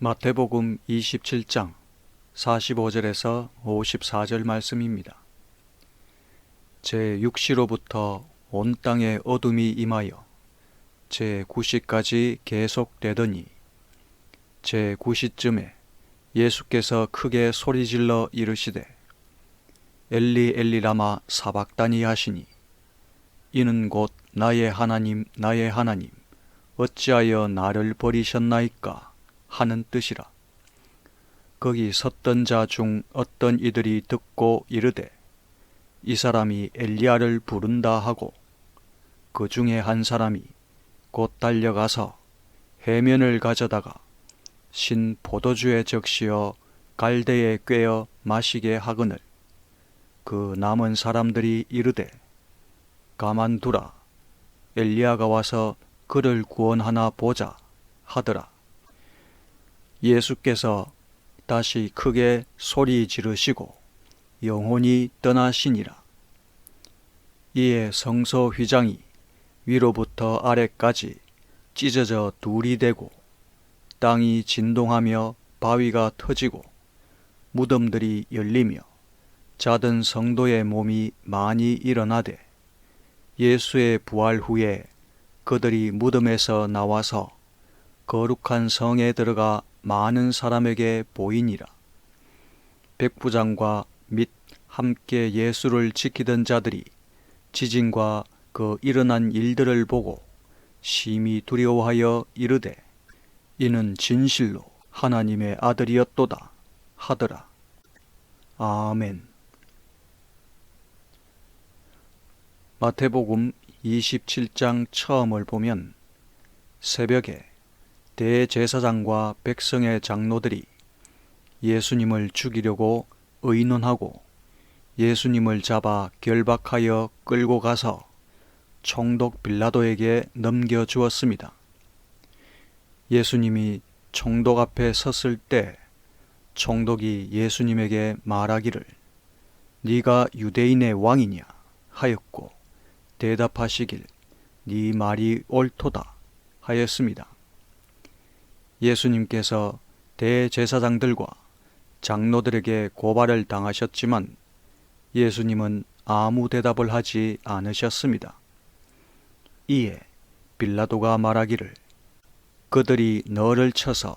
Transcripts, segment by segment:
마태복음 27장 45절에서 54절 말씀입니다. 제6시로부터 온 땅에 어둠이 임하여 제9시까지 계속되더니 제9시쯤에 예수께서 크게 소리질러 이르시되 엘리 엘리 라마 사박다니 하시니 이는 곧 나의 하나님 나의 하나님 어찌하여 나를 버리셨나이까 하는 뜻이라. 거기 섰던 자 중 어떤 이들이 듣고 이르되 이 사람이 엘리야를 부른다 하고 그 중에 한 사람이 곧 달려가서 해면을 가져다가 신 포도주에 적시어 갈대에 꿰어 마시게 하거늘 그 남은 사람들이 이르되 가만두라 엘리야가 와서 그를 구원하나 보자 하더라. 예수께서 다시 크게 소리 지르시고 영혼이 떠나시니라. 이에 성소 휘장이 위로부터 아래까지 찢어져 둘이 되고 땅이 진동하며 바위가 터지고 무덤들이 열리며 자든 성도의 몸이 많이 일어나되 예수의 부활 후에 그들이 무덤에서 나와서 거룩한 성에 들어가 많은 사람에게 보이니라. 백부장과 및 함께 예수를 지키던 자들이 지진과 그 일어난 일들을 보고 심히 두려워하여 이르되 이는 진실로 하나님의 아들이었도다 하더라. 아멘. 마태복음 27장 처음을 보면 새벽에 대제사장과 백성의 장로들이 예수님을 죽이려고 의논하고 예수님을 잡아 결박하여 끌고 가서 총독 빌라도에게 넘겨주었습니다. 예수님이 총독 앞에 섰을 때 총독이 예수님에게 말하기를 네가 유대인의 왕이냐 하였고 대답하시길 네 말이 옳도다 하였습니다. 예수님께서 대제사장들과 장로들에게 고발을 당하셨지만 예수님은 아무 대답을 하지 않으셨습니다. 이에 빌라도가 말하기를 그들이 너를 쳐서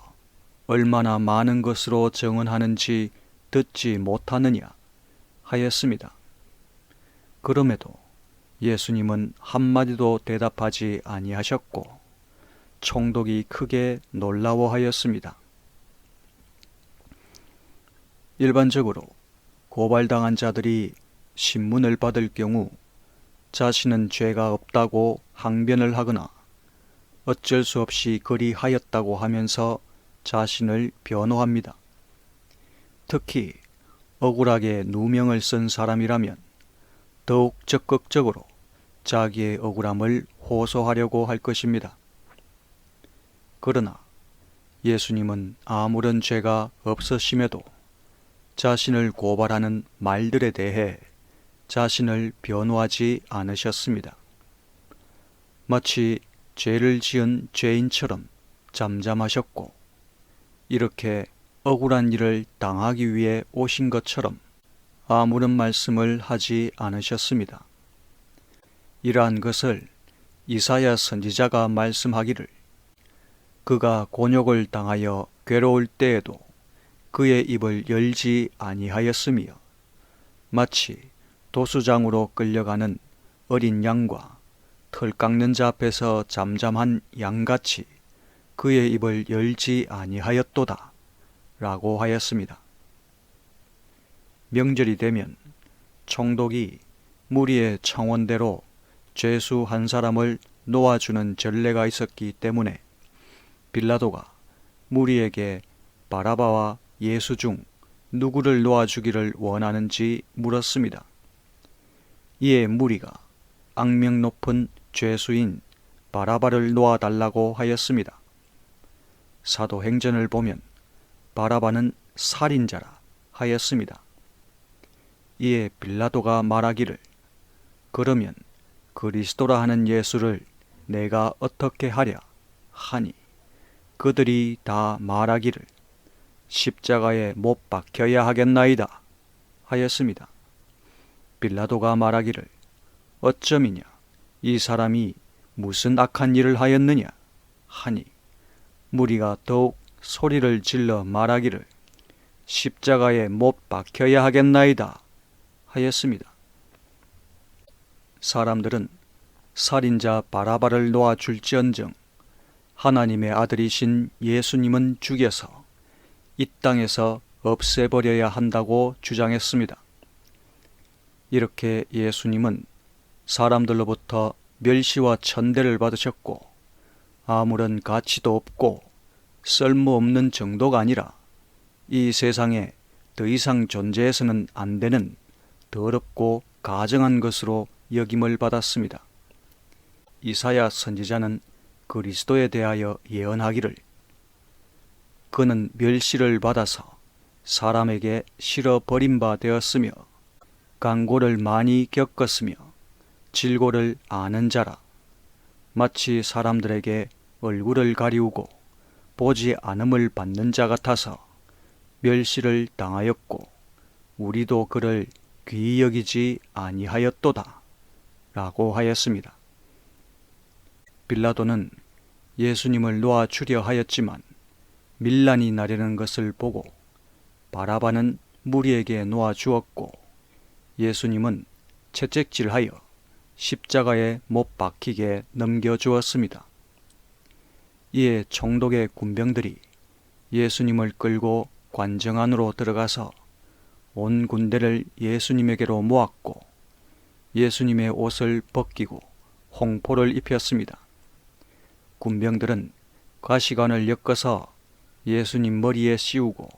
얼마나 많은 것으로 증언하는지 듣지 못하느냐 하였습니다. 그럼에도 예수님은 한마디도 대답하지 아니하셨고 총독이 크게 놀라워하였습니다. 일반적으로 고발당한 자들이 신문을 받을 경우 자신은 죄가 없다고 항변을 하거나 어쩔 수 없이 그리하였다고 하면서 자신을 변호합니다. 특히 억울하게 누명을 쓴 사람이라면 더욱 적극적으로 자기의 억울함을 호소하려고 할 것입니다. 그러나 예수님은 아무런 죄가 없으심에도 자신을 고발하는 말들에 대해 자신을 변호하지 않으셨습니다. 마치 죄를 지은 죄인처럼 잠잠하셨고 이렇게 억울한 일을 당하기 위해 오신 것처럼 아무런 말씀을 하지 않으셨습니다. 이러한 것을 이사야 선지자가 말씀하기를 그가 곤욕을 당하여 괴로울 때에도 그의 입을 열지 아니하였으며 마치 도수장으로 끌려가는 어린 양과 털 깎는 자 앞에서 잠잠한 양같이 그의 입을 열지 아니하였도다 라고 하였습니다. 명절이 되면 총독이 무리의 청원대로 죄수 한 사람을 놓아주는 전례가 있었기 때문에 빌라도가 무리에게 바라바와 예수 중 누구를 놓아주기를 원하는지 물었습니다. 이에 무리가 악명 높은 죄수인 바라바를 놓아달라고 하였습니다. 사도행전을 보면 바라바는 살인자라 하였습니다. 이에 빌라도가 말하기를 그러면 그리스도라 하는 예수를 내가 어떻게 하랴 하니 그들이 다 말하기를 십자가에 못 박혀야 하겠나이다 하였습니다. 빌라도가 말하기를 어쩌미냐 이 사람이 무슨 악한 일을 하였느냐 하니 무리가 더욱 소리를 질러 말하기를 십자가에 못 박혀야 하겠나이다 하였습니다. 사람들은 살인자 바라바를 놓아줄지언정 하나님의 아들이신 예수님은 죽여서 이 땅에서 없애버려야 한다고 주장했습니다. 이렇게 예수님은 사람들로부터 멸시와 천대를 받으셨고 아무런 가치도 없고 쓸모없는 정도가 아니라 이 세상에 더 이상 존재해서는 안 되는 더럽고 가증한 것으로 여김을 받았습니다. 이사야 선지자는 그리스도에 대하여 예언하기를 그는 멸시를 받아서 사람에게 실어 버림 바 되었으며 강고를 많이 겪었으며 질고를 아는 자라 마치 사람들에게 얼굴을 가리우고 보지 않음을 받는 자 같아서 멸시를 당하였고 우리도 그를 귀히 여기지 아니하였도다 라고 하였습니다. 빌라도는 예수님을 놓아주려 하였지만 밀란이 나려는 것을 보고 바라바는 무리에게 놓아주었고 예수님은 채찍질하여 십자가에 못 박히게 넘겨주었습니다. 이에 총독의 군병들이 예수님을 끌고 관정 안으로 들어가서 온 군대를 예수님에게로 모았고 예수님의 옷을 벗기고 홍포를 입혔습니다. 군병들은 가시관을 엮어서 예수님 머리에 씌우고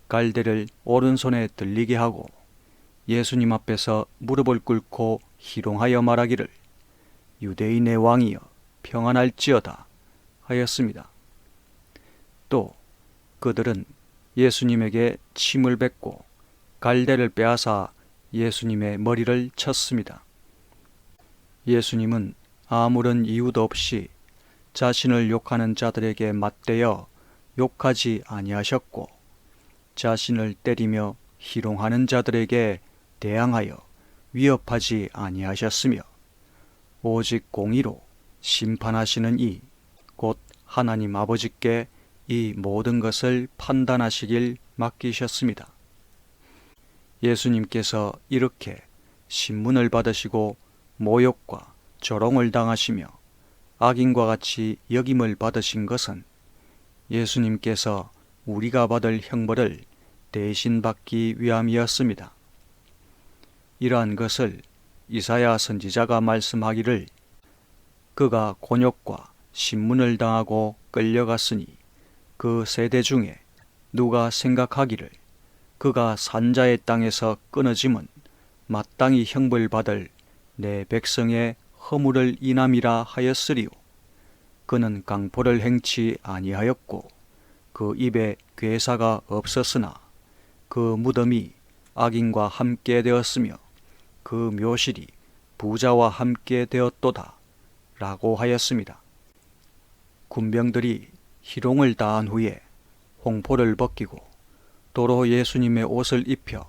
갈대를 오른손에 들리게 하고 예수님 앞에서 무릎을 꿇고 희롱하여 말하기를 유대인의 왕이여 평안할지어다 하였습니다. 또 그들은 예수님에게 침을 뱉고 갈대를 빼앗아 예수님의 머리를 쳤습니다. 예수님은 아무런 이유도 없이 자신을 욕하는 자들에게 맞대어 욕하지 아니하셨고 자신을 때리며 희롱하는 자들에게 대항하여 위협하지 아니하셨으며 오직 공의로 심판하시는 이 곧 하나님 아버지께 이 모든 것을 판단하시길 맡기셨습니다. 예수님께서 이렇게 신문을 받으시고 모욕과 조롱을 당하시며 악인과 같이 여김을 받으신 것은 예수님께서 우리가 받을 형벌을 대신 받기 위함이었습니다. 이러한 것을 이사야 선지자가 말씀하기를 그가 곤욕과 신문을 당하고 끌려갔으니 그 세대 중에 누가 생각하기를 그가 산자의 땅에서 끊어짐은 마땅히 형벌받을 내 백성의 허물을 인함이라 하였으리요. 그는 강포를 행치 아니하였고 그 입에 괴사가 없었으나 그 무덤이 악인과 함께 되었으며 그 묘실이 부자와 함께 되었도다 라고 하였습니다. 군병들이 희롱을 다한 후에 홍포를 벗기고 도로 예수님의 옷을 입혀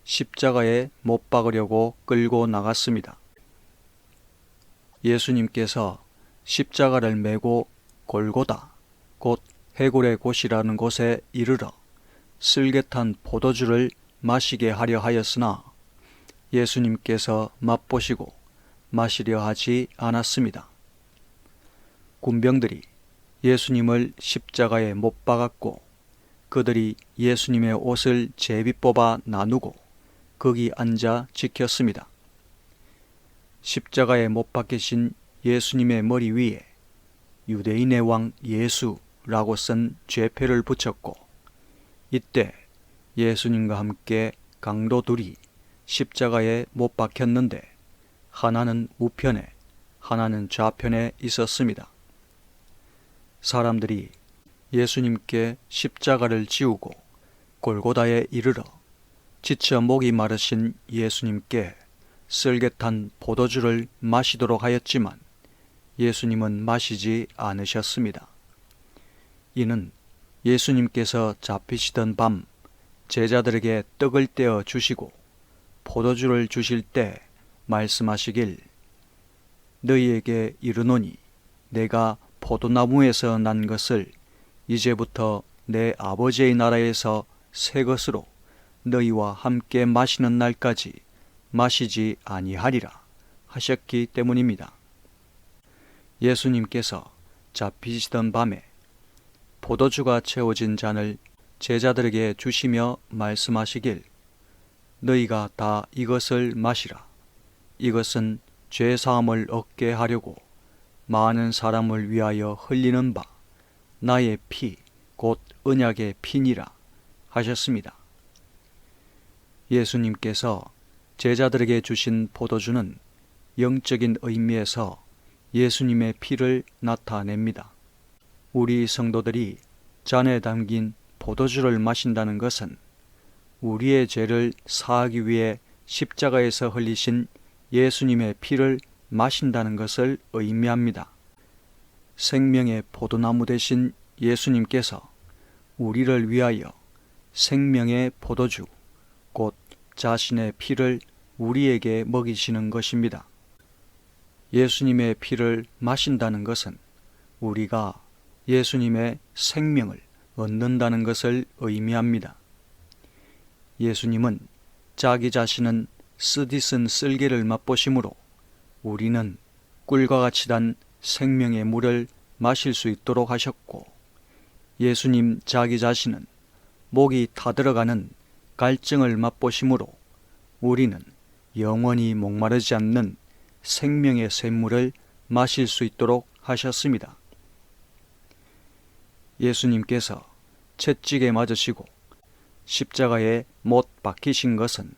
십자가에 못 박으려고 끌고 나갔습니다. 예수님께서 십자가를 메고 골고다 곧 해골의 곳이라는 곳에 이르러 쓸개탄 포도주를 마시게 하려 하였으나 예수님께서 맛보시고 마시려 하지 않았습니다. 군병들이 예수님을 십자가에 못 박았고 그들이 예수님의 옷을 제비 뽑아 나누고 거기 앉아 지켰습니다. 십자가에 못 박히신 예수님의 머리 위에 유대인의 왕 예수라고 쓴 죄표를 붙였고 이때 예수님과 함께 강도 둘이 십자가에 못 박혔는데 하나는 우편에 하나는 좌편에 있었습니다. 사람들이 예수님께 십자가를 지우고 골고다에 이르러 지쳐 목이 마르신 예수님께 쓸개탄 포도주를 마시도록 하였지만 예수님은 마시지 않으셨습니다. 이는 예수님께서 잡히시던 밤 제자들에게 떡을 떼어 주시고 포도주를 주실 때 말씀하시길 너희에게 이르노니 내가 포도나무에서 난 것을 이제부터 내 아버지의 나라에서 새 것으로 너희와 함께 마시는 날까지 마시지 아니하리라 하셨기 때문입니다. 예수님께서 잡히시던 밤에 포도주가 채워진 잔을 제자들에게 주시며 말씀하시길 너희가 다 이것을 마시라. 이것은 죄사함을 얻게 하려고 많은 사람을 위하여 흘리는 바 나의 피 곧 언약의 피니라 하셨습니다. 예수님께서 제자들에게 주신 포도주는 영적인 의미에서 예수님의 피를 나타냅니다. 우리 성도들이 잔에 담긴 포도주를 마신다는 것은 우리의 죄를 사하기 위해 십자가에서 흘리신 예수님의 피를 마신다는 것을 의미합니다. 생명의 포도나무 되신 예수님께서 우리를 위하여 생명의 포도주, 곧 자신의 피를 우리에게 먹이시는 것입니다. 예수님의 피를 마신다는 것은 우리가 예수님의 생명을 얻는다는 것을 의미합니다. 예수님은 자기 자신은 쓰디쓴 쓸개를 맛보심으로 우리는 꿀과 같이 단 생명의 물을 마실 수 있도록 하셨고 예수님 자기 자신은 목이 타들어가는 갈증을 맛보심으로 우리는 영원히 목마르지 않는 생명의 샘물을 마실 수 있도록 하셨습니다. 예수님께서 채찍에 맞으시고 십자가에 못 박히신 것은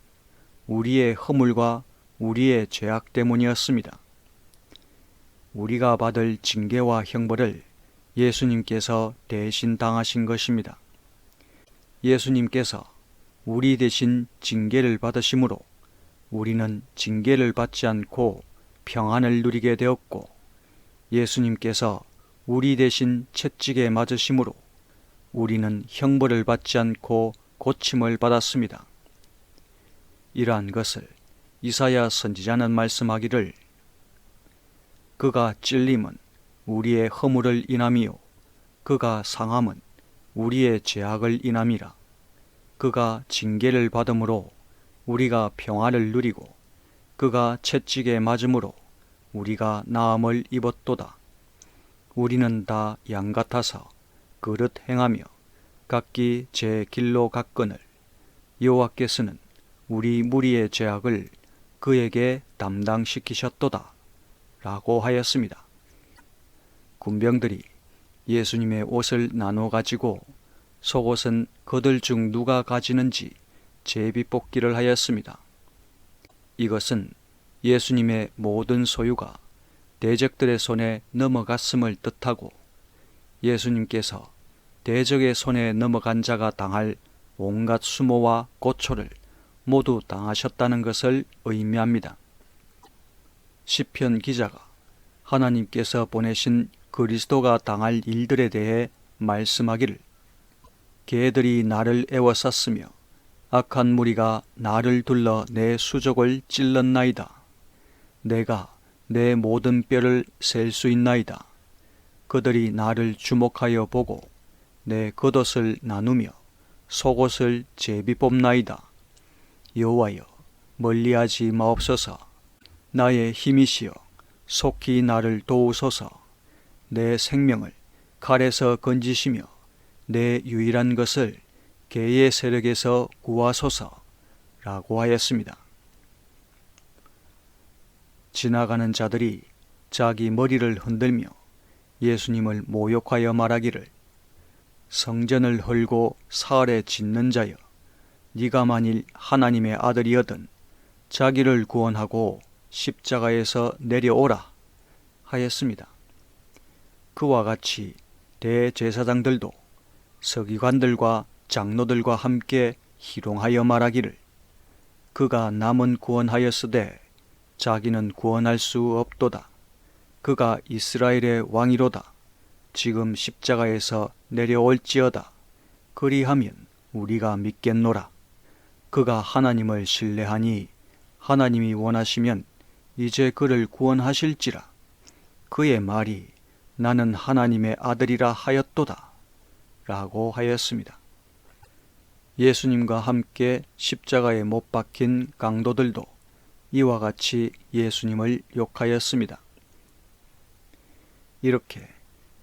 우리의 허물과 우리의 죄악 때문이었습니다. 우리가 받을 징계와 형벌을 예수님께서 대신 당하신 것입니다. 예수님께서 우리 대신 징계를 받으심으로 우리는 징계를 받지 않고 평안을 누리게 되었고 예수님께서 우리 대신 채찍에 맞으심으로 우리는 형벌을 받지 않고 고침을 받았습니다. 이러한 것을 이사야 선지자는 말씀하기를 그가 찔림은 우리의 허물을 인함이요 그가 상함은 우리의 죄악을 인함이라. 그가 징계를 받음으로 우리가 평화를 누리고 그가 채찍에 맞음으로 우리가 나음을 입었도다. 우리는 다 양 같아서 그릇 행하며 각기 제 길로 갔거늘 여호와께서는 우리 무리의 죄악을 그에게 담당시키셨도다 라고 하였습니다. 군병들이 예수님의 옷을 나눠 가지고 속옷은 그들 중 누가 가지는지 제비뽑기를 하였습니다. 이것은 예수님의 모든 소유가 대적들의 손에 넘어갔음을 뜻하고 예수님께서 대적의 손에 넘어간 자가 당할 온갖 수모와 고초를 모두 당하셨다는 것을 의미합니다. 시편 기자가 하나님께서 보내신 그리스도가 당할 일들에 대해 말씀하기를 개들이 나를 애워쌌으며 악한 무리가 나를 둘러 내 수족을 찔렀나이다. 내가 내 모든 뼈를 셀 수 있나이다. 그들이 나를 주목하여 보고 내 겉옷을 나누며 속옷을 제비뽑나이다. 여호와여 멀리하지 마옵소서. 나의 힘이시여 속히 나를 도우소서. 내 생명을 칼에서 건지시며 내 유일한 것을 개의 세력에서 구하소서 라고 하였습니다. 지나가는 자들이 자기 머리를 흔들며 예수님을 모욕하여 말하기를 성전을 헐고 사흘에 짓는 자여 네가 만일 하나님의 아들이여든 자기를 구원하고 십자가에서 내려오라 하였습니다. 그와 같이 대제사장들도 서기관들과 장로들과 함께 희롱하여 말하기를 그가 남은 구원하였으되 자기는 구원할 수 없도다. 그가 이스라엘의 왕이로다. 지금 십자가에서 내려올지어다 그리하면 우리가 믿겠노라. 그가 하나님을 신뢰하니 하나님이 원하시면 이제 그를 구원하실지라. 그의 말이 나는 하나님의 아들이라 하였도다 라고 하였습니다. 예수님과 함께 십자가에 못 박힌 강도들도 이와 같이 예수님을 욕하였습니다. 이렇게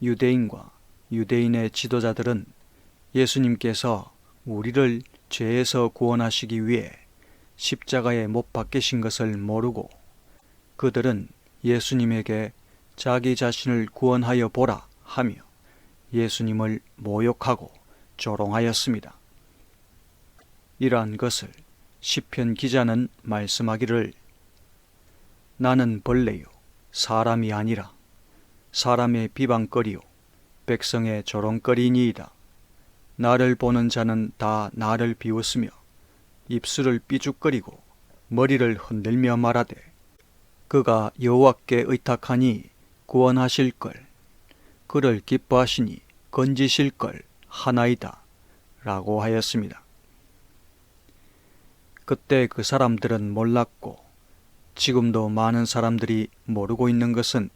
유대인과 유대인의 지도자들은 예수님께서 우리를 죄에서 구원하시기 위해 십자가에 못 박히신 것을 모르고 그들은 예수님에게 자기 자신을 구원하여 보라 하며 예수님을 모욕하고 조롱하였습니다. 이러한 것을 시편 기자는 말씀하기를 나는 벌레요 사람이 아니라 사람의 비방거리요 백성의 조롱거리니이다. 나를 보는 자는 다 나를 비웃으며 입술을 삐죽거리고 머리를 흔들며 말하되 그가 여호와께 의탁하니 구원하실걸 그를 기뻐하시니 건지실걸 하나이다 라고 하였습니다. 그때 그 사람들은 몰랐고 지금도 많은 사람들이 모르고 있는 것은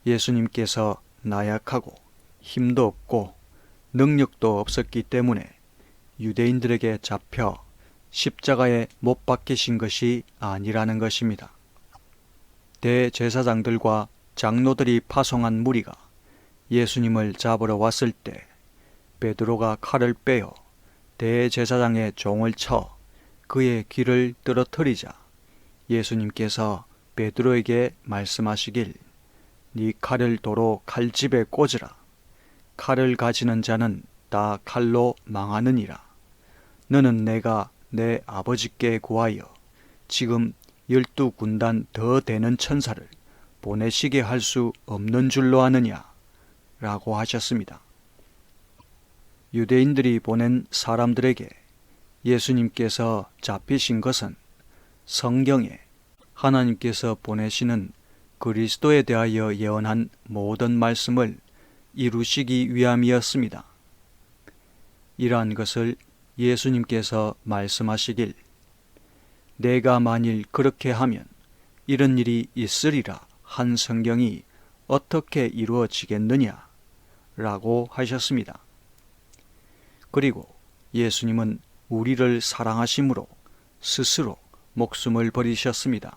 예수님께서 나약하고 힘도 없고 능력도 없었기 때문에 유대인들에게 잡혀 십자가에 못 박히신 것이 아니라는 것입니다. 대제사장들과 장로들이 파송한 무리가 예수님을 잡으러 왔을 때 베드로가 칼을 빼어 대제사장의 종을 쳐 그의 귀를 떨어뜨리자 예수님께서 베드로에게 말씀하시길 네 칼을 도로 칼집에 꽂으라. 칼을 가지는 자는 다 칼로 망하느니라. 너는 내가 내 아버지께 구하여 지금 12군단 더 되는 천사를 보내시게 할 수 없는 줄로 아느냐 라고 하셨습니다. 유대인들이 보낸 사람들에게 예수님께서 잡히신 것은 성경에 하나님께서 보내시는 그리스도에 대하여 예언한 모든 말씀을 이루시기 위함이었습니다. 이러한 것을 예수님께서 말씀하시길 내가 만일 그렇게 하면 이런 일이 있으리라 한 성경이 어떻게 이루어지겠느냐 라고 하셨습니다. 그리고 예수님은 우리를 사랑하심으로 스스로 목숨을 버리셨습니다.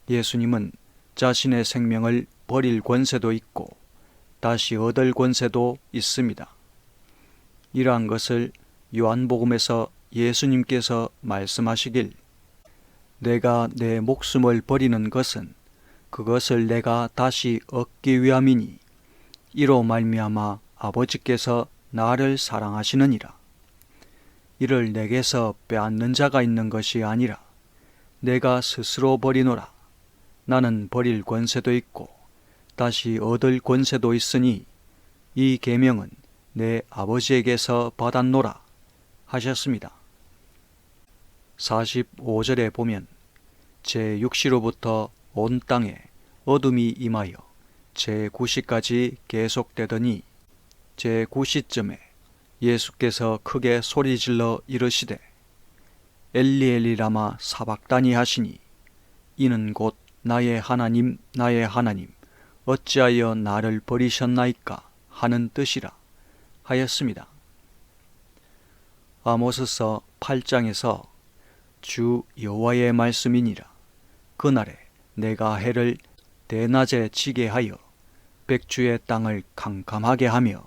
예수님은 자신의 생명을 버릴 권세도 있고 다시 얻을 권세도 있습니다. 이러한 것을 요한복음에서 예수님께서 말씀하시길 내가 내 목숨을 버리는 것은 그것을 내가 다시 얻기 위함이니 이로 말미암아 아버지께서 나를 사랑하시느니라. 이를 내게서 빼앗는 자가 있는 것이 아니라 내가 스스로 버리노라. 나는 버릴 권세도 있고 다시 얻을 권세도 있으니 이 계명은 내 아버지에게서 받았노라 하셨습니다. 45절에 보면 제6시로부터 온 땅에 어둠이 임하여 제9시까지 계속되더니 제9시쯤에 예수께서 크게 소리질러 이르시되 엘리 엘리 라마 사박다니 하시니 이는 곧 나의 하나님 나의 하나님 어찌하여 나를 버리셨나이까 하는 뜻이라 하였습니다. 아모스서 8장에서 주 여호와의 말씀이니라 그날에 내가 해를 대낮에 지게 하여 백주의 땅을 캄캄하게 하며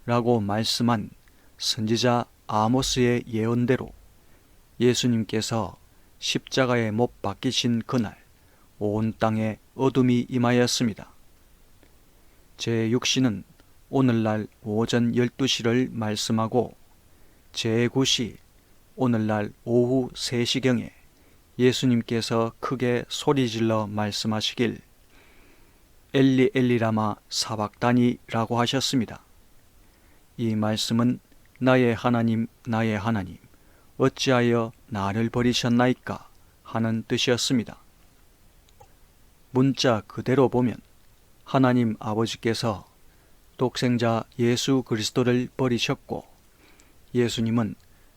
라고 말씀한 선지자 아모스의 예언대로 예수님께서 십자가에 못 박히신 그날 온 땅에 어둠이 임하였습니다. 제6시는 오늘날 오전 12시를 말씀하고 제9시 오늘날 오후 3시경에 예수님께서 크게 소리질러 말씀하시길 엘리 엘리 라마 사박다니라고 하셨습니다. 이 말씀은 나의 하나님 나의 하나님 어찌하여 나를 버리셨나이까 하는 뜻이었습니다. 문자 그대로 보면 하나님 아버지께서 독생자 예수 그리스도를 버리셨고 예수님은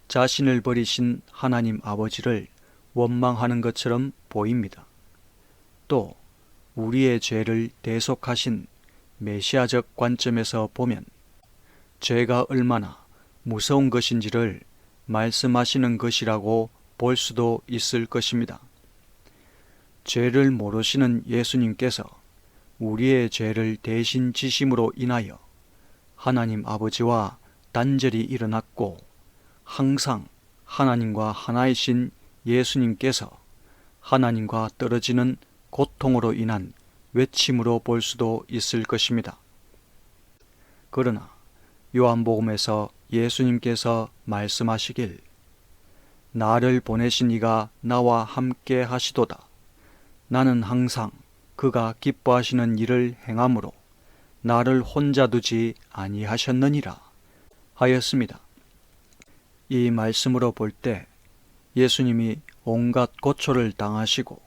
자신을 버리신 하나님 아버지를 원망하는 것처럼 보입니다. 또 우리의 죄를 대속하신 메시아적 관점에서 보면 죄가 얼마나 무서운 것인지를 말씀하시는 것이라고 볼 수도 있을 것입니다. 죄를 모르시는 예수님께서 우리의 죄를 대신 지심으로 인하여 하나님 아버지와 단절이 일어났고 항상 하나님과 하나이신 예수님께서 하나님과 떨어지는 고통으로 인한 외침으로 볼 수도 있을 것입니다. 그러나 요한복음에서 예수님께서 말씀하시길 나를 보내신 이가 나와 함께 하시도다. 나는 항상 그가 기뻐하시는 일을 행함으로 나를 혼자 두지 아니하셨느니라 하였습니다. 이 말씀으로 볼 때 예수님이 온갖 고초를 당하시고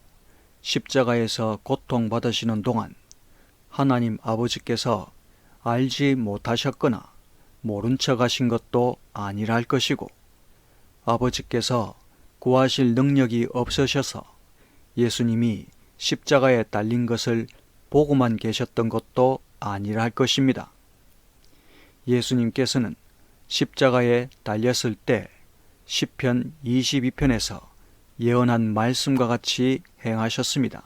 십자가에서 고통받으시는 동안 하나님 아버지께서 알지 못하셨거나 모른 척 하신 것도 아니랄 것이고 아버지께서 구하실 능력이 없으셔서 예수님이 십자가에 달린 것을 보고만 계셨던 것도 아니랄 것입니다. 예수님께서는 십자가에 달렸을 때 시편 22편에서 예언한 말씀과 같이 행하셨습니다.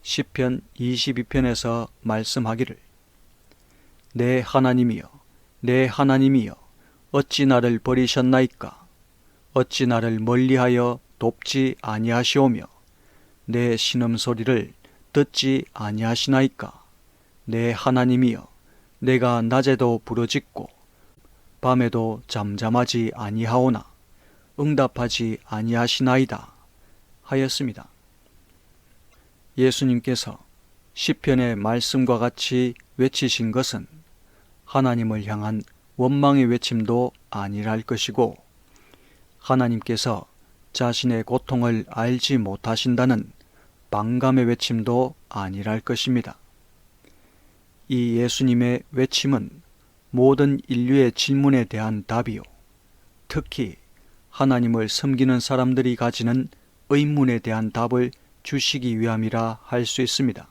시편 22편에서 말씀하기를 내 하나님이여 내 하나님이여 어찌 나를 버리셨나이까 어찌 나를 멀리하여 돕지 아니하시오며 내 신음소리를 듣지 아니하시나이까 내 하나님이여 내가 낮에도 부르짖고 밤에도 잠잠하지 아니하오나 응답하지 아니하시나이다 하였습니다. 예수님께서 시편의 말씀과 같이 외치신 것은 하나님을 향한 원망의 외침도 아니랄 것이고 하나님께서 자신의 고통을 알지 못하신다는 반감의 외침도 아니랄 것입니다. 이 예수님의 외침은 모든 인류의 질문에 대한 답이요. 특히 하나님을 섬기는 사람들이 가지는 의문에 대한 답을 주시기 위함이라 할 수 있습니다.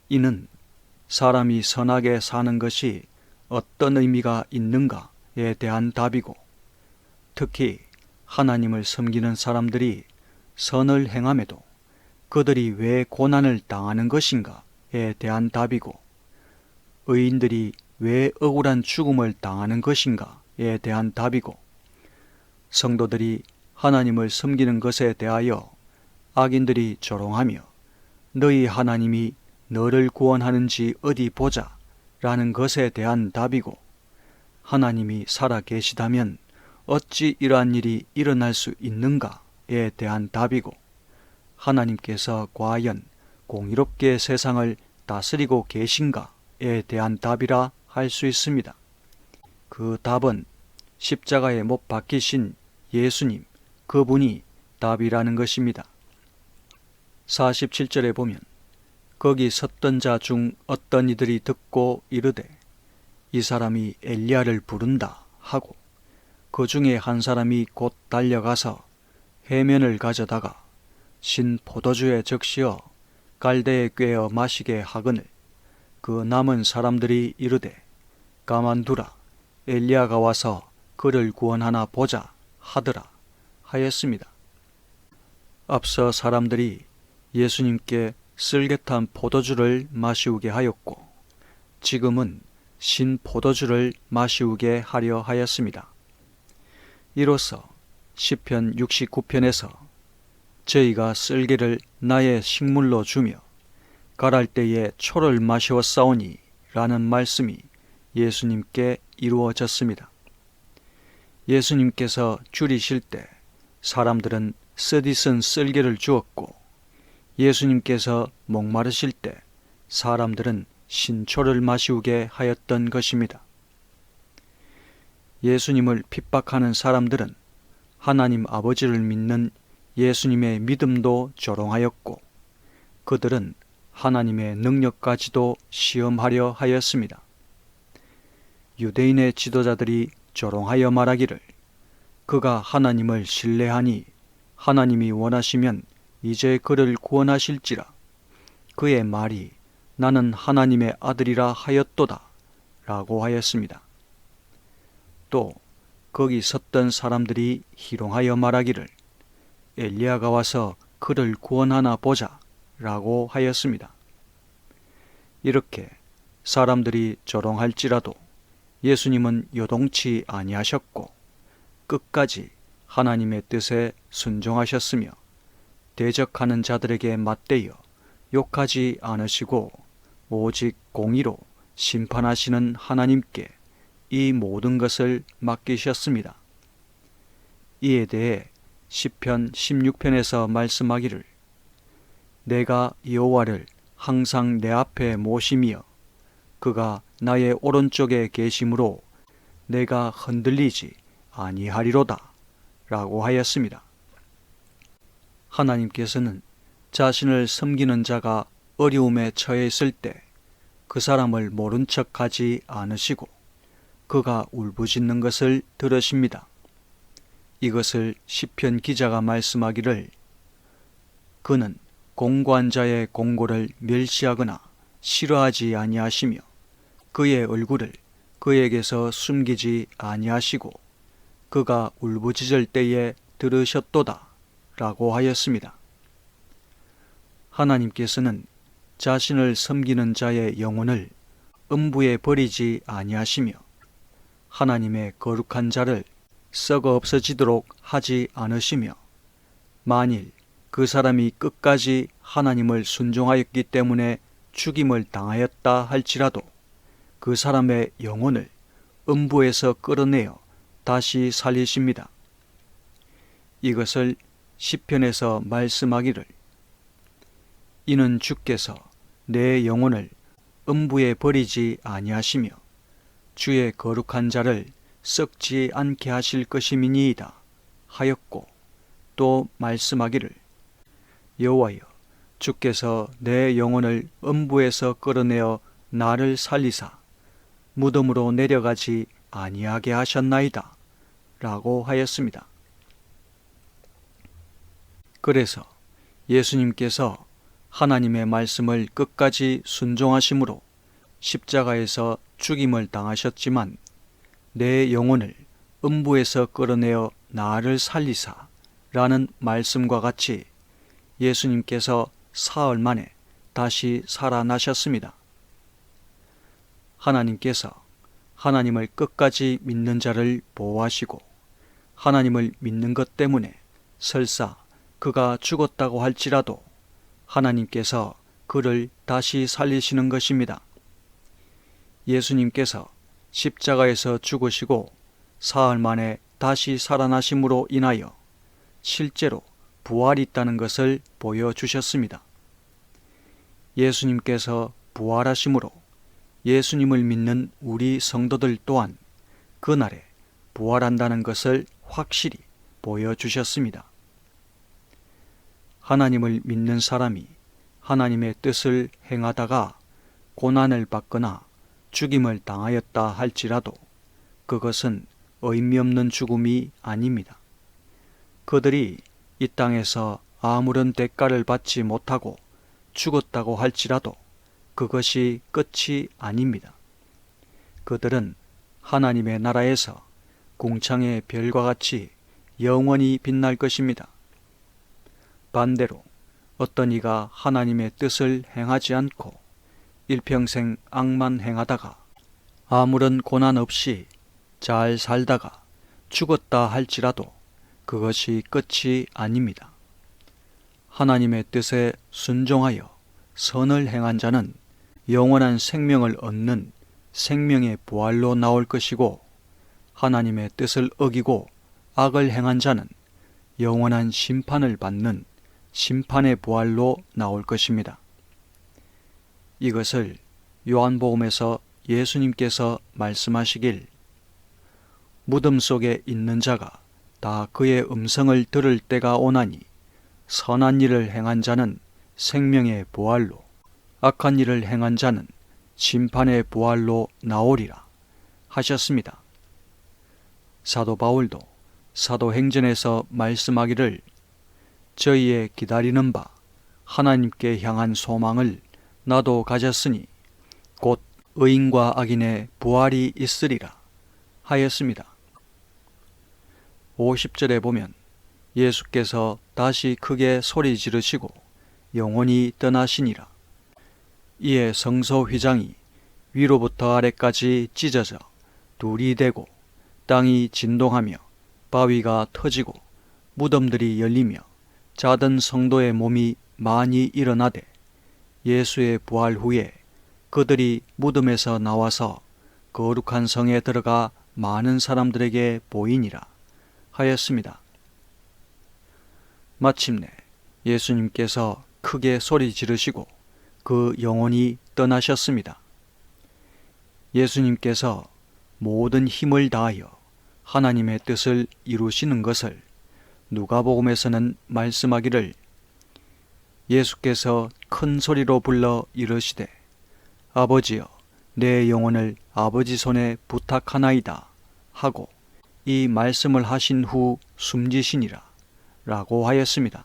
이는 사람이 선하게 사는 것이 어떤 의미가 있는가에 대한 답이고 특히 하나님을 섬기는 사람들이 선을 행함에도 그들이 왜 고난을 당하는 것인가에 대한 답이고 의인들이 왜 억울한 죽음을 당하는 것인가에 대한 답이고 성도들이 하나님을 섬기는 것에 대하여 악인들이 조롱하며 너희 하나님이 너를 구원하는지 어디 보자 라는 것에 대한 답이고 하나님이 살아 계시다면 어찌 이러한 일이 일어날 수 있는가에 대한 답이고 하나님께서 과연 공의롭게 세상을 다스리고 계신가에 대한 답이라 할 수 있습니다. 그 답은 십자가에 못 박히신 예수님 그분이 답이라는 것입니다. 47절에 보면 거기 섰던 자 중 어떤 이들이 듣고 이르되 이 사람이 엘리야를 부른다 하고 그 중에 한 사람이 곧 달려가서 해면을 가져다가 신 포도주에 적시어 갈대에 꿰어 마시게 하거늘 그 남은 사람들이 이르되 가만두라 엘리야가 와서 그를 구원하나 보자 하더라 하였습니다. 앞서 사람들이 예수님께 쓸개탄 포도주를 마시우게 하였고 지금은 신 포도주를 마시우게 하려 하였습니다. 이로써 시편 69편에서 저희가 쓸개를 나의 식물로 주며 가랄 때에 초를 마시었사오니 라는 말씀이 예수님께 이루어졌습니다. 예수님께서 줄이실 때 사람들은 쓰디쓴 쓸개를 주었고 예수님께서 목마르실 때 사람들은 신초를 마시우게 하였던 것입니다. 예수님을 핍박하는 사람들은 하나님 아버지를 믿는 예수님의 믿음도 조롱하였고 그들은 하나님의 능력까지도 시험하려 하였습니다. 유대인의 지도자들이 조롱하여 말하기를 그가 하나님을 신뢰하니 하나님이 원하시면 이제 그를 구원하실지라. 그의 말이 나는 하나님의 아들이라 하였도다 라고 하였습니다. 또 거기 섰던 사람들이 희롱하여 말하기를 엘리야가 와서 그를 구원하나 보자 라고 하였습니다. 이렇게 사람들이 조롱할지라도 예수님은 요동치 아니하셨고 끝까지 하나님의 뜻에 순종하셨으며 대적하는 자들에게 맞대어 욕하지 않으시고 오직 공의로 심판하시는 하나님께 이 모든 것을 맡기셨습니다. 이에 대해 시편 16편에서 말씀하기를 내가 여호와를 항상 내 앞에 모시며 그가 나의 오른쪽에 계심으로 내가 흔들리지 아니하리로다 라고 하였습니다. 하나님께서는 자신을 섬기는 자가 어려움에 처해 있을 때 그 사람을 모른 척하지 않으시고 그가 울부짖는 것을 들으십니다. 이것을 시편 기자가 말씀하기를 그는 공고한 자의 공고를 멸시하거나 싫어하지 아니하시며 그의 얼굴을 그에게서 숨기지 아니하시고 그가 울부짖을 때에 들으셨도다 라고 하였습니다. 하나님께서는 자신을 섬기는 자의 영혼을 음부에 버리지 아니하시며 하나님의 거룩한 자를 썩어 없어지도록 하지 않으시며 만일 그 사람이 끝까지 하나님을 순종하였기 때문에 죽임을 당하였다 할지라도 그 사람의 영혼을 음부에서 끌어내어 다시 살리십니다. 이것을 시편에서 말씀하기를 이는 주께서 내 영혼을 음부에 버리지 아니하시며 주의 거룩한 자를 썩지 않게 하실 것임이니이다 하였고 또 말씀하기를 여호와여 주께서 내 영혼을 음부에서 끌어내어 나를 살리사 무덤으로 내려가지 아니하게 하셨나이다 라고 하였습니다. 그래서 예수님께서 하나님의 말씀을 끝까지 순종하심으로 십자가에서 죽임을 당하셨지만 내 영혼을 음부에서 끌어내어 나를 살리사 라는 말씀과 같이 예수님께서 사흘 만에 다시 살아나셨습니다. 하나님께서 하나님을 끝까지 믿는 자를 보호하시고 하나님을 믿는 것 때문에 설사 그가 죽었다고 할지라도 하나님께서 그를 다시 살리시는 것입니다. 예수님께서 십자가에서 죽으시고 사흘 만에 다시 살아나심으로 인하여 실제로 부활이 있다는 것을 보여주셨습니다. 예수님께서 부활하심으로 예수님을 믿는 우리 성도들 또한 그날에 부활한다는 것을 확실히 보여주셨습니다. 하나님을 믿는 사람이 하나님의 뜻을 행하다가 고난을 받거나 죽임을 당하였다 할지라도 그것은 의미 없는 죽음이 아닙니다. 그들이 이 땅에서 아무런 대가를 받지 못하고 죽었다고 할지라도 그것이 끝이 아닙니다. 그들은 하나님의 나라에서 궁창의 별과 같이 영원히 빛날 것입니다. 반대로 어떤 이가 하나님의 뜻을 행하지 않고 일평생 악만 행하다가 아무런 고난 없이 잘 살다가 죽었다 할지라도 그것이 끝이 아닙니다. 하나님의 뜻에 순종하여 선을 행한 자는 영원한 생명을 얻는 생명의 부활로 나올 것이고 하나님의 뜻을 어기고 악을 행한 자는 영원한 심판을 받는 심판의 부활로 나올 것입니다. 이것을 요한복음에서 예수님께서 말씀하시길 무덤 속에 있는 자가 다 그의 음성을 들을 때가 오나니 선한 일을 행한 자는 생명의 부활로 악한 일을 행한 자는 심판의 부활로 나오리라 하셨습니다. 사도 바울도 사도행전에서 말씀하기를 저희의 기다리는 바 하나님께 향한 소망을 나도 가졌으니 곧 의인과 악인의 부활이 있으리라 하였습니다. 50절에 보면 예수께서 다시 크게 소리 지르시고 영원히 떠나시니라. 이에 성소 휘장이 위로부터 아래까지 찢어져 둘이 되고 땅이 진동하며 바위가 터지고 무덤들이 열리며 자던 성도의 몸이 많이 일어나되 예수의 부활 후에 그들이 무덤에서 나와서 거룩한 성에 들어가 많은 사람들에게 보이니라 하였습니다. 마침내 예수님께서 크게 소리 지르시고 그 영혼이 떠나셨습니다. 예수님께서 모든 힘을 다하여 하나님의 뜻을 이루시는 것을 누가복음에서는 말씀하기를 예수께서 큰 소리로 불러 이르시되 아버지여 내 영혼을 아버지 손에 부탁하나이다 하고 이 말씀을 하신 후 숨지시니라 라고 하였습니다.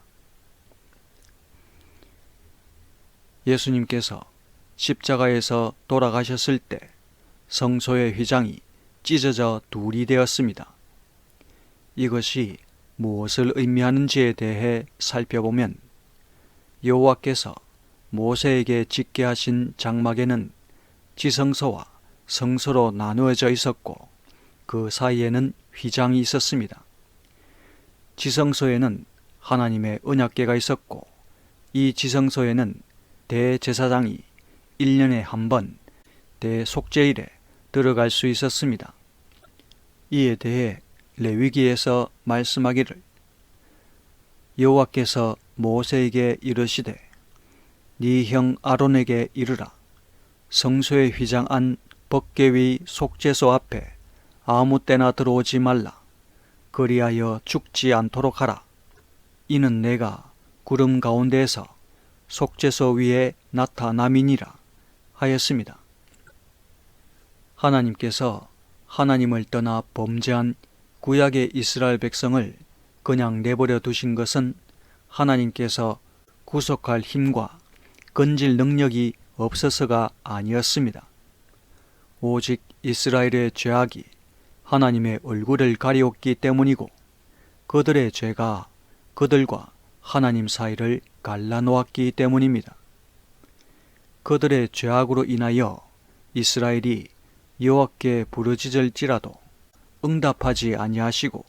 예수님께서 십자가에서 돌아가셨을 때 성소의 휘장이 찢어져 둘이 되었습니다. 이것이 무엇을 의미하는지에 대해 살펴보면 여호와께서 모세에게 짓게 하신 장막에는 지성소와 성소로 나누어져 있었고 그 사이에는 휘장이 있었습니다. 지성소에는 하나님의 언약궤가 있었고 이 지성소에는 대제사장이 1년에 한 번 대속죄일에 들어갈 수 있었습니다. 이에 대해 레위기에서 말씀하기를 여호와께서 모세에게 이르시되 네 형 아론에게 이르라 성소의 휘장 안 법궤 위 속죄소 앞에 아무 때나 들어오지 말라 그리하여 죽지 않도록 하라. 이는 내가 구름 가운데에서 속죄소 위에 나타남이니라 하였습니다. 하나님께서 하나님을 떠나 범죄한 구약의 이스라엘 백성을 그냥 내버려 두신 것은 하나님께서 구속할 힘과 건질 능력이 없어서가 아니었습니다. 오직 이스라엘의 죄악이 하나님의 얼굴을 가리웠기 때문이고 그들의 죄가 그들과 하나님 사이를 갈라놓았기 때문입니다. 그들의 죄악으로 인하여 이스라엘이 여호와께 부르짖을지라도 응답하지 아니하시고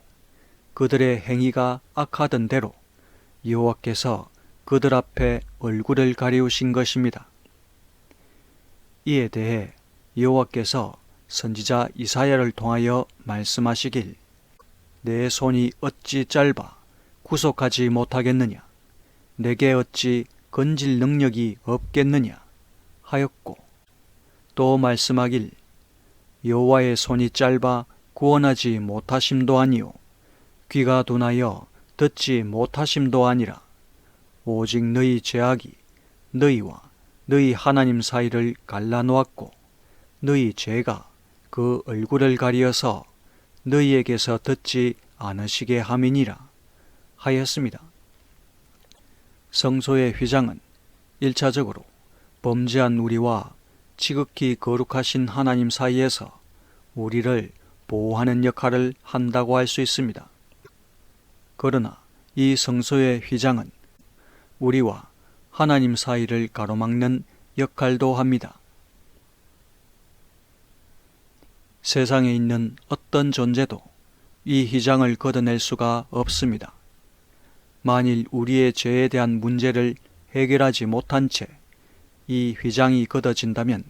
그들의 행위가 악하던 대로 여호와께서 그들 앞에 얼굴을 가리우신 것입니다. 이에 대해 여호와께서 선지자 이사야를 통하여 말씀하시길 내 손이 어찌 짧아 구속하지 못하겠느냐 내게 어찌 건질 능력이 없겠느냐 하였고 또 말씀하길 여호와의 손이 짧아 구원하지 못하심도 아니요 귀가 둔하여 듣지 못하심도 아니라 오직 너희 죄악이 너희와 너희 하나님 사이를 갈라놓았고 너희 죄가 그 얼굴을 가리어서 너희에게서 듣지 않으시게 함이니라 하였습니다. 성소의 휘장은 1차적으로 범죄한 우리와 지극히 거룩하신 하나님 사이에서 우리를 보호하는 역할을 한다고 할 수 있습니다. 그러나 이 성소의 휘장은 우리와 하나님 사이를 가로막는 역할도 합니다. 세상에 있는 어떤 존재도 이 휘장을 걷어낼 수가 없습니다. 만일 우리의 죄에 대한 문제를 해결하지 못한 채 이 휘장이 걷어진다면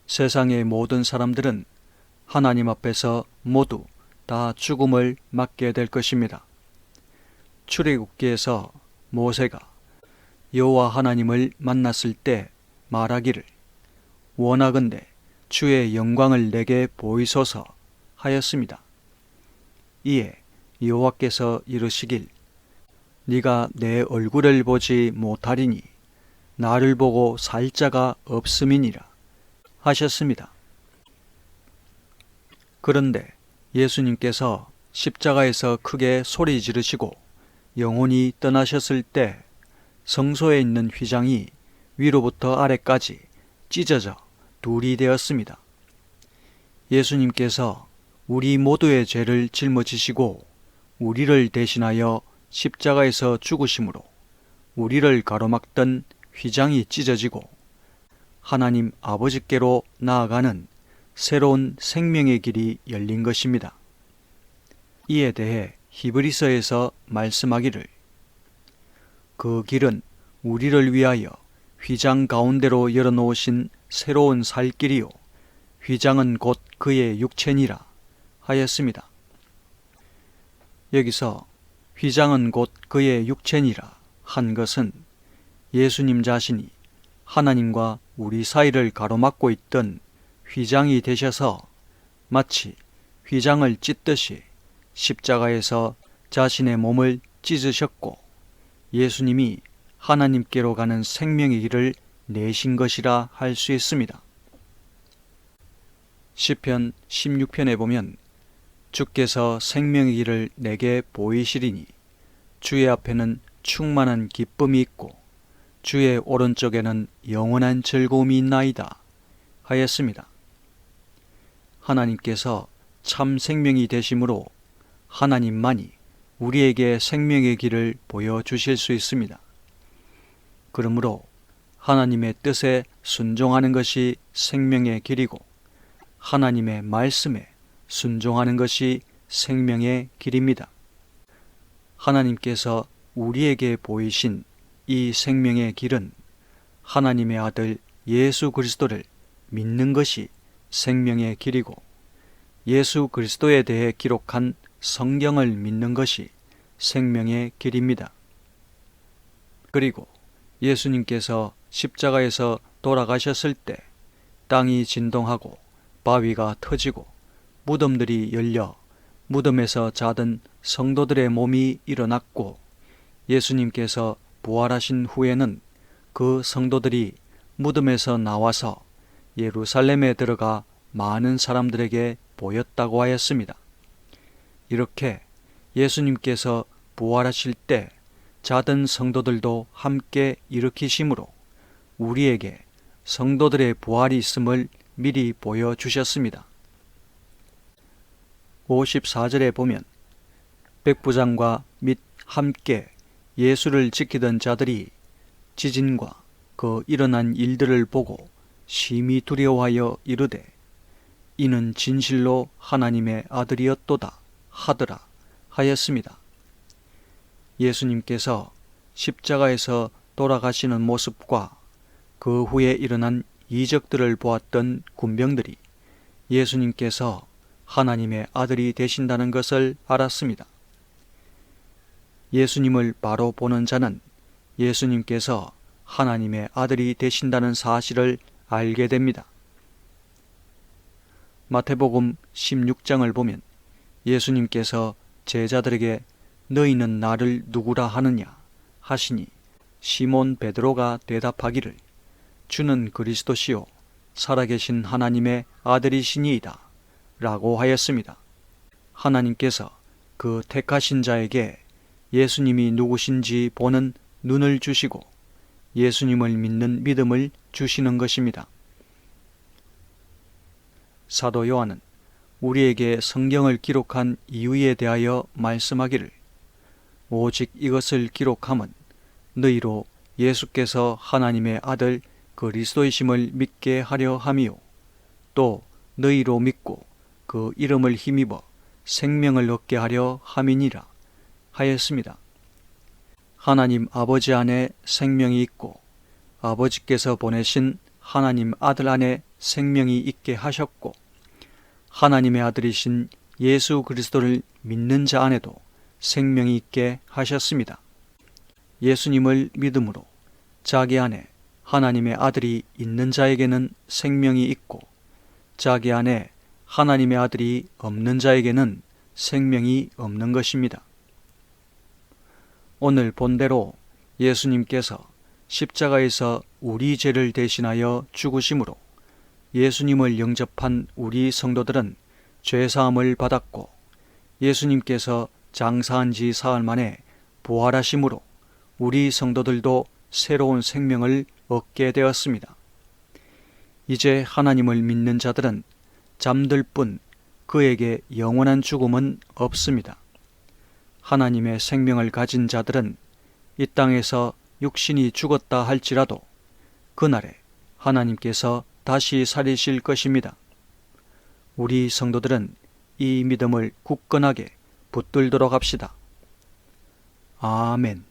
세상의 모든 사람들은 하나님 앞에서 모두 다 죽음을 맞게 될 것입니다. 출애굽기에서 모세가 여호와 하나님을 만났을 때 말하기를 원하건대 주의 영광을 내게 보이소서 하였습니다. 이에 여호와께서 이르시길 네가 내 얼굴을 보지 못하리니 나를 보고 살 자가 없음이니라 하셨습니다. 그런데 예수님께서 십자가에서 크게 소리 지르시고 영혼이 떠나셨을 때 성소에 있는 휘장이 위로부터 아래까지 찢어져 둘이 되었습니다. 예수님께서 우리 모두의 죄를 짊어지시고 우리를 대신하여 십자가에서 죽으심으로 우리를 가로막던 휘장이 찢어지고 하나님 아버지께로 나아가는 새로운 생명의 길이 열린 것입니다. 이에 대해 히브리서에서 말씀하기를 그 길은 우리를 위하여 휘장 가운데로 열어놓으신 새로운 살 길이요 휘장은 곧 그의 육체니라 하였습니다. 여기서 휘장은 곧 그의 육체니라 한 것은 예수님 자신이 하나님과 우리 사이를 가로막고 있던 휘장이 되셔서 마치 휘장을 찢듯이 십자가에서 자신의 몸을 찢으셨고 예수님이 하나님께로 가는 생명의 길을 내신 것이라 할 수 있습니다. 시편 16편에 보면 주께서 생명의 길을 내게 보이시리니 주의 앞에는 충만한 기쁨이 있고 주의 오른쪽에는 영원한 즐거움이 있나이다 하였습니다. 하나님께서 참 생명이 되심으로 하나님만이 우리에게 생명의 길을 보여주실 수 있습니다. 그러므로 하나님의 뜻에 순종하는 것이 생명의 길이고 하나님의 말씀에 순종하는 것이 생명의 길입니다. 하나님께서 우리에게 보이신 이 생명의 길은 하나님의 아들 예수 그리스도를 믿는 것이 생명의 길이고 예수 그리스도에 대해 기록한 성경을 믿는 것이 생명의 길입니다. 그리고 예수님께서 십자가에서 돌아가셨을 때 땅이 진동하고 바위가 터지고 무덤들이 열려 무덤에서 자던 성도들의 몸이 일어났고 예수님께서 부활하신 후에는 그 성도들이 무덤에서 나와서 예루살렘에 들어가 많은 사람들에게 보였다고 하였습니다. 이렇게 예수님께서 부활하실 때 자던 성도들도 함께 일으키심으로 우리에게 성도들의 부활이 있음을 미리 보여주셨습니다. 54절에 보면 백부장과 및 함께 예수를 지키던 자들이 지진과 그 일어난 일들을 보고 심히 두려워하여 이르되 이는 진실로 하나님의 아들이었도다 하더라 하였습니다. 예수님께서 십자가에서 돌아가시는 모습과 그 후에 일어난 이적들을 보았던 군병들이 예수님께서 하나님의 아들이 되신다는 것을 알았습니다. 예수님을 바로 보는 자는 예수님께서 하나님의 아들이 되신다는 사실을 알게 됩니다. 마태복음 16장을 보면 예수님께서 제자들에게 너희는 나를 누구라 하느냐 하시니 시몬 베드로가 대답하기를 주는 그리스도시요 살아계신 하나님의 아들이시니이다 라고 하였습니다. 하나님께서 그 택하신 자에게 예수님이 누구신지 보는 눈을 주시고 예수님을 믿는 믿음을 주시는 것입니다. 사도 요한은 우리에게 성경을 기록한 이유에 대하여 말씀하기를 오직 이것을 기록함은 너희로 예수께서 하나님의 아들 그리스도이심을 믿게 하려 함이요 또 너희로 믿고 그 이름을 힘입어 생명을 얻게 하려 함이니라 하였습니다. 하나님 아버지 안에 생명이 있고 아버지께서 보내신 하나님 아들 안에 생명이 있게 하셨고 하나님의 아들이신 예수 그리스도를 믿는 자 안에도 생명이 있게 하셨습니다. 예수님을 믿음으로 자기 안에 하나님의 아들이 있는 자에게는 생명이 있고 자기 안에 하나님의 아들이 없는 자에게는 생명이 없는 것입니다. 오늘 본대로 예수님께서 십자가에서 우리 죄를 대신하여 죽으심으로 예수님을 영접한 우리 성도들은 죄사함을 받았고 예수님께서 장사한 지 사흘 만에 부활하심으로 우리 성도들도 새로운 생명을 얻게 되었습니다. 이제 하나님을 믿는 자들은 잠들 뿐 그에게 영원한 죽음은 없습니다. 하나님의 생명을 가진 자들은 이 땅에서 육신이 죽었다 할지라도 그날에 하나님께서 다시 살리실 것입니다. 우리 성도들은 이 믿음을 굳건하게 붙들도록 합시다. 아멘.